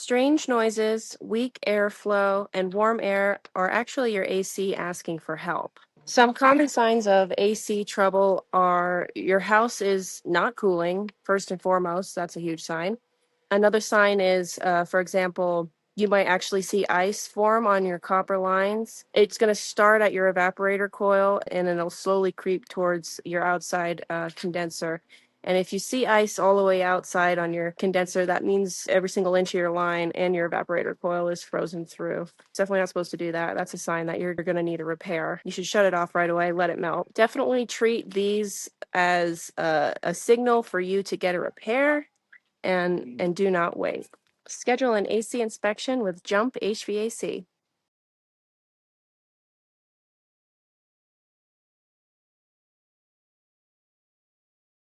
Strange noises, weak airflow, and warm air are actually your AC asking for help. Some common signs of AC trouble are your house is not cooling, first and foremost. That's a huge sign. Another sign is, for example, you might actually see ice form on your copper lines. It's going to start at your evaporator coil and then it'll slowly creep towards your outside condenser. And if you see ice all the way outside on your condenser, that means every single inch of your line and your evaporator coil is frozen through. It's definitely not supposed to do that. That's a sign that you're going to need a repair. You should shut it off right away, let it melt. Definitely treat these as a signal for you to get a repair and do not wait. Schedule an AC inspection with Jump HVAC.